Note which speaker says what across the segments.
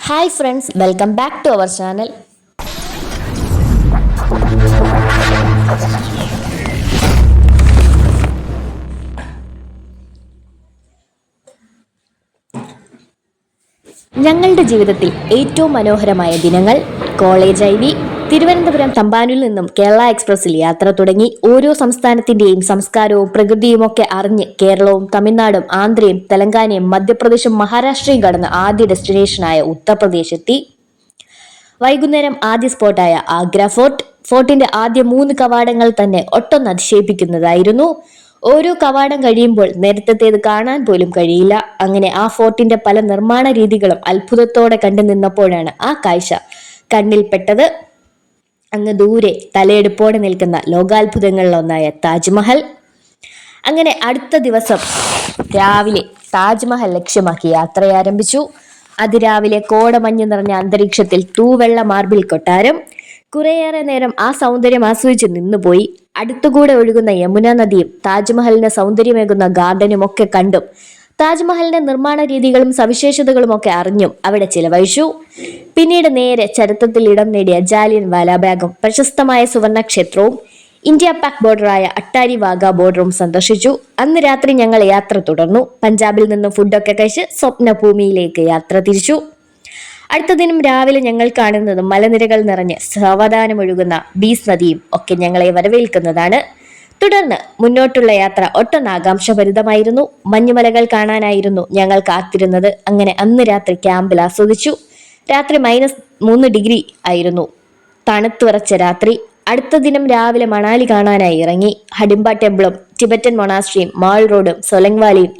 Speaker 1: Hi friends, welcome back to our channel. ഞങ്ങളുടെ ജീവിതത്തിൽ ഏറ്റവും മനോഹരമായ ദിനങ്ങൾ. കോളേജ് ഐവി, തിരുവനന്തപുരം തമ്പാനൂരിൽ നിന്നും കേരള എക്സ്പ്രസിൽ യാത്ര തുടങ്ങി. ഓരോ സംസ്ഥാനത്തിന്റെയും സംസ്കാരവും പ്രകൃതിയും ഒക്കെ അറിഞ്ഞ് കേരളവും തമിഴ്നാടും ആന്ധ്രയും തെലങ്കാനയും മധ്യപ്രദേശും മഹാരാഷ്ട്രയും കടന്ന് ആദ്യ ഡെസ്റ്റിനേഷനായ ഉത്തർപ്രദേശ് എത്തി. വൈകുന്നേരം ആദ്യ സ്പോട്ടായ ആഗ്ര ഫോർട്ടിന്റെ ആദ്യ 3 കവാടങ്ങൾ തന്നെ ഒട്ടൊന്ന് അതിശയിപ്പിക്കുന്നതായിരുന്നു. ഓരോ കവാടം കഴിയുമ്പോൾ നേരത്തേത് കാണാൻ പോലും കഴിയില്ല. അങ്ങനെ ആ ഫോർട്ടിന്റെ പല നിർമ്മാണ രീതികളും അത്ഭുതത്തോടെ കണ്ടു നിന്നപ്പോഴാണ് ആ കാഴ്ച കണ്ണിൽപ്പെട്ടത്. അങ്ങ് ദൂരെ തലയെടുപ്പോടെ നിൽക്കുന്ന ലോകാത്ഭുതങ്ങളിലൊന്നായ താജ്മഹൽ. അങ്ങനെ അടുത്ത ദിവസം രാവിലെ താജ്മഹൽ ലക്ഷ്യമാക്കി യാത്ര ആരംഭിച്ചു. അതിരാവിലെ കോടമഞ്ഞ് നിറഞ്ഞ അന്തരീക്ഷത്തിൽ തൂവെള്ള മാർബിൾ കൊട്ടാരം. കുറേയേറെ നേരം ആ സൗന്ദര്യം ആസ്വദിച്ച് നിന്നുപോയി. അടുത്തുകൂടെ ഒഴുകുന്ന യമുന നദിയും താജ്മഹലിന് സൗന്ദര്യമേകുന്ന ഗാർഡനും ഒക്കെ കണ്ടും താജ്മഹലിന്റെ നിർമ്മാണ രീതികളും സവിശേഷതകളും ഒക്കെ അറിഞ്ഞും അവിടെ ചിലവഴിച്ചു. പിന്നീട് നേരെ ചരിത്രത്തിൽ ഇടം നേടിയ ജാലിയൻ വാലാബാഗും പ്രശസ്തമായ സുവർണ ക്ഷേത്രവും ഇന്ത്യ പാക് ബോർഡറായ അട്ടാരി വാഗ ബോർഡറും സന്ദർശിച്ചു. അന്ന് രാത്രി ഞങ്ങൾ യാത്ര തുടർന്നു. പഞ്ചാബിൽ നിന്നും ഫുഡൊക്കെ കഴിച്ച് സ്വപ്നഭൂമിയിലേക്ക് യാത്ര തിരിച്ചു. അടുത്ത ദിനം രാവിലെ ഞങ്ങൾ കാണുന്നത് മലനിരകൾ നിറഞ്ഞ് സാവധാനമൊഴുകുന്ന ബീസ് നദിയും ഒക്കെ ഞങ്ങളെ വരവേൽക്കുന്നതാണ്. തുടർന്ന് മുന്നോട്ടുള്ള യാത്ര ഒട്ടൊന്ന് ആകാംക്ഷഭരിതമായിരുന്നു. മഞ്ഞുമലകൾ കാണാനായിരുന്നു ഞങ്ങൾ കാത്തിരുന്നത്. അങ്ങനെ അന്ന് രാത്രി ക്യാമ്പിൽ ആസ്വദിച്ചു. രാത്രി -3 ഡിഗ്രി ആയിരുന്നു. തണുത്തുറച്ച രാത്രി. അടുത്ത ദിനം രാവിലെ മണാലി കാണാനായി ഇറങ്ങി. ഹഡിംബ ടെമ്പിളും ടിബറ്റൻ മൊണാസ്ട്രിയും മാൾ റോഡും സൊലങ് വാലിയും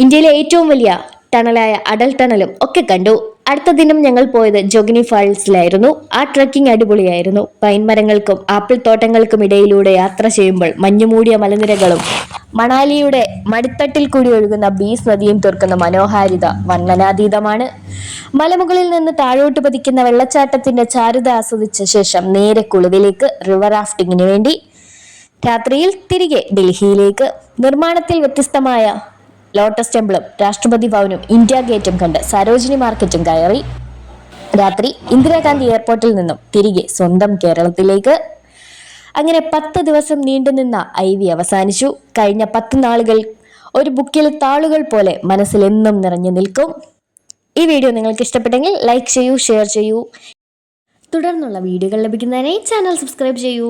Speaker 1: ഇന്ത്യയിലെ ഏറ്റവും വലിയ ടണലായ അടൽ ടണലും ഒക്കെ കണ്ടു. അടുത്ത ദിനം ഞങ്ങൾ പോയത് ജോഗിനി ഫാൾസിലായിരുന്നു. ആ ട്രക്കിംഗ് അടിപൊളിയായിരുന്നു. പൈൻ മരങ്ങൾക്കും ആപ്പിൾ തോട്ടങ്ങൾക്കും ഇടയിലൂടെ യാത്ര ചെയ്യുമ്പോൾ മഞ്ഞുമൂടിയ മലനിരകളും മണാലിയുടെ മടിത്തട്ടിൽ കൂടി ഒഴുകുന്ന ബീസ് നദിയും തീർക്കുന്ന മനോഹാരിത വർണ്ണനാതീതമാണ്. മലമുകളിൽ നിന്ന് താഴോട്ട് പതിക്കുന്ന വെള്ളച്ചാട്ടത്തിന്റെ ചാരുത ആസ്വദിച്ച ശേഷം നേരെ കുളുവിലേക്ക് റിവർ റാഫ്റ്റിങ്ങിന് വേണ്ടി. രാത്രിയിൽ തിരികെ ഡൽഹിയിലേക്ക്. നിർമ്മാണത്തിൽ വ്യത്യസ്തമായ ലോട്ടസ് ടെമ്പിളും രാഷ്ട്രപതി ഭവനും ഇന്ത്യ ഗേറ്റും കണ്ട് സരോജിനി മാർക്കറ്റും കയറി. രാത്രി ഇന്ദിരാഗാന്ധി എയർപോർട്ടിൽ നിന്നും തിരികെ സ്വന്തം കേരളത്തിലേക്ക്. അങ്ങനെ 10 ദിവസം നീണ്ടുനിന്ന ഐവി അവസാനിച്ചു. കഴിഞ്ഞ 10 നാളുകൾ ഒരു ബുക്കിലെ താളുകൾ പോലെ മനസ്സിൽ എന്നും നിറഞ്ഞു നിൽക്കും. ഈ വീഡിയോ നിങ്ങൾക്ക് ഇഷ്ടപ്പെട്ടെങ്കിൽ ലൈക്ക് ചെയ്യൂ, ഷെയർ ചെയ്യൂ. തുടർന്നുള്ള വീഡിയോകൾ ലഭിക്കുന്നതിനായി ചാനൽ സബ്സ്ക്രൈബ് ചെയ്യൂ.